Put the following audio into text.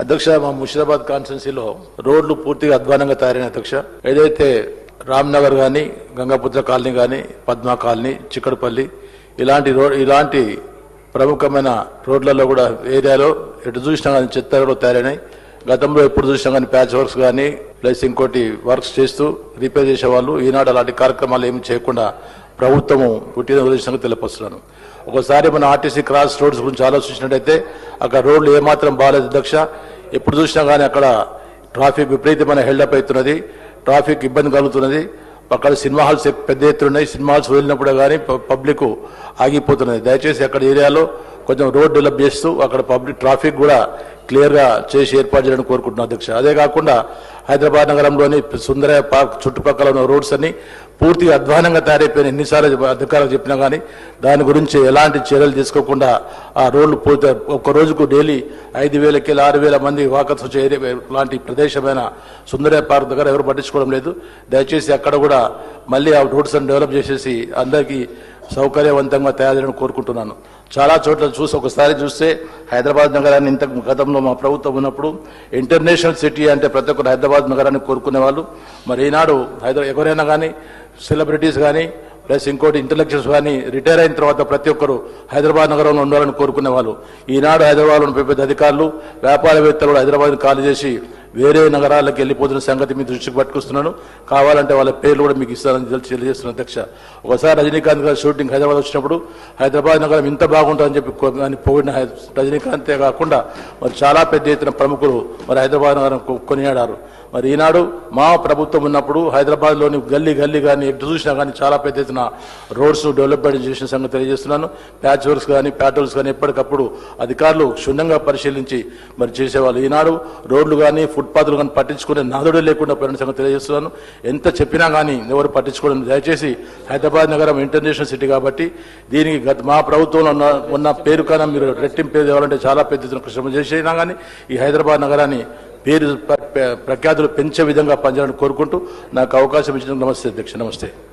అధ్యక్ష, మా ముషిరాబాద్ కాన్స్టిట్యున్సీలో రోడ్లు పూర్తిగా అధ్వానంగా తయారైన అధ్యక్ష. ఏదైతే రామ్నగర్ కానీ, గంగాపుత్ర కాలనీ కానీ, పద్మా కాలనీ, చిక్కడపల్లి ఇలాంటి ప్రముఖమైన రోడ్లలో కూడా ఏరియాలో ఎటు చూసినా కానీ చెత్త కూడా తయారైనాయి. గతంలో ఎప్పుడు చూసినా కానీ ప్యాచ్ వర్క్స్ కానీ ప్లస్ ఇంకోటి వర్క్స్ చేస్తూ రిపేర్ చేసేవాళ్ళు. ఈనాడు అలాంటి కార్యక్రమాలు ఏమి చేయకుండా ప్రభుత్వము పుట్టిన ఉద్దేశంగా తెలియపరుస్తున్నాను. ఒకసారి మన ఆర్టీసీ క్రాస్ రోడ్స్ గురించి ఆలోచించినట్టయితే అక్కడ రోడ్లు ఏమాత్రం బాగాలేదు అధ్యక్ష. ఎప్పుడు చూసినా కానీ అక్కడ ట్రాఫిక్ విపరీతమైన హెల్డప్ అవుతున్నది, ట్రాఫిక్ ఇబ్బంది కలుగుతున్నది. అక్కడ సినిమా హాల్స్ పెద్ద ఎత్తున ఉన్నాయి. సినిమా హాల్స్ వదిలినప్పుడు కానీ పబ్లిక్ ఆగిపోతున్నది. దయచేసి అక్కడ ఏరియాలో కొంచెం రోడ్ డెవలప్ చేస్తూ అక్కడ పబ్లిక్ ట్రాఫిక్ కూడా క్లియర్గా చేసి ఏర్పాటు చేయడానికి కోరుకుంటున్నాను అధ్యక్ష. అదే కాకుండా హైదరాబాద్ నగరంలోని సుందరయ్య పార్క్ చుట్టుపక్కల ఉన్న రోడ్స్ అన్ని పూర్తిగా అధ్వానంగా తయారైపోయిన ఎన్నిసార్లు అధికారులకు చెప్పినా కానీ దాని గురించి ఎలాంటి చర్యలు తీసుకోకుండా ఆ రోడ్లు పూర్తి ఒక్క రోజుకు డైలీ 5,000 6,000 మంది వాకర్స్ వచ్చే ఏరియా లాంటి ప్రదేశమైన సుందరయ్య పార్క్ దగ్గర ఎవరు పట్టించుకోవడం లేదు. దయచేసి అక్కడ కూడా మళ్ళీ ఆ రోడ్స్ అని డెవలప్ చేసేసి అందరికీ సౌకర్యవంతంగా తయారు చేయడం కోరుకుంటున్నాను. చాలా చోట్ల ఒకసారి చూస్తే హైదరాబాద్ నగరాన్ని ఇంత గతంలో మా ప్రభుత్వం ఉన్నప్పుడు ఇంటర్నేషనల్ సిటీ అంటే ప్రతి ఒక్కరు హైదరాబాద్ నగరాన్ని కోరుకునే వాళ్ళు. మరి ఈనాడు ఎవరైనా కానీ సెలబ్రిటీస్ కానీ ప్లస్ ఇంకోటి ఇంటలెక్చువల్స్ కానీ రిటైర్ అయిన తర్వాత ప్రతి ఒక్కరు హైదరాబాద్ నగరంలో ఉండాలని కోరుకునే వాళ్ళు. ఈనాడు హైదరాబాద్లో ఉన్న పెద్ద అధికారులు వ్యాపారవేత్తలు కూడా హైదరాబాద్ని ఖాళీ చేసి వేరే నగరాలకు వెళ్ళిపోతున్న సంగతి మీ దృష్టికి పట్టుకొస్తున్నాను. కావాలంటే వాళ్ళ పేర్లు కూడా మీకు ఇస్తానని తెలియజేస్తున్నాను అధ్యక్ష. ఒకసారి రజనీకాంత్ గారు షూటింగ్ హైదరాబాద్ వచ్చినప్పుడు హైదరాబాద్ నగరం ఇంత బాగుంటుందని చెప్పి పోయిన రజనీకాంతే కాకుండా మరి చాలా పెద్ద ఎత్తున ప్రముఖులు మరి హైదరాబాద్ నగరం కొనియాడారు. మరి ఈనాడు మా ప్రభుత్వం ఉన్నప్పుడు హైదరాబాద్లోని గల్లీ కానీ ఎటు చూసినా కానీ చాలా పెద్ద ఎత్తున రోడ్స్ డెవలప్మెంట్ చేసిన సంగతి తెలియజేస్తున్నాను. ప్యాచ్ వర్క్స్ కానీ ప్యాట్రోల్స్ కానీ ఎప్పటికప్పుడు అధికారులు క్షుణ్ణంగా పరిశీలించి మరి చేసేవాళ్ళు. ఈనాడు రోడ్లు కానీ ఫుట్పాత్లు కానీ పట్టించుకునే నాదుడే లేకుండా పోయిన సంగతి తెలియజేస్తున్నాను. ఎంత చెప్పినా కానీ ఎవరు పట్టించుకోవడం. దయచేసి హైదరాబాద్ నగరం ఇంటర్నేషనల్ సిటీ కాబట్టి దీనికి మా ప్రభుత్వంలో ఉన్న పేరు కన్నా మీరు రెట్టింపు పేరు తేవాలంటే చాలా పెద్ద ఎత్తున శ్రమ చేసినా కానీ ఈ హైదరాబాద్ నగరాన్ని పేరు ప్రఖ్యాతులు పెంచే విధంగా పనిచేయాలని కోరుకుంటూ నాకు అవకాశం ఇచ్చినందుకు నమస్తే అధ్యక్ష. నమస్తే.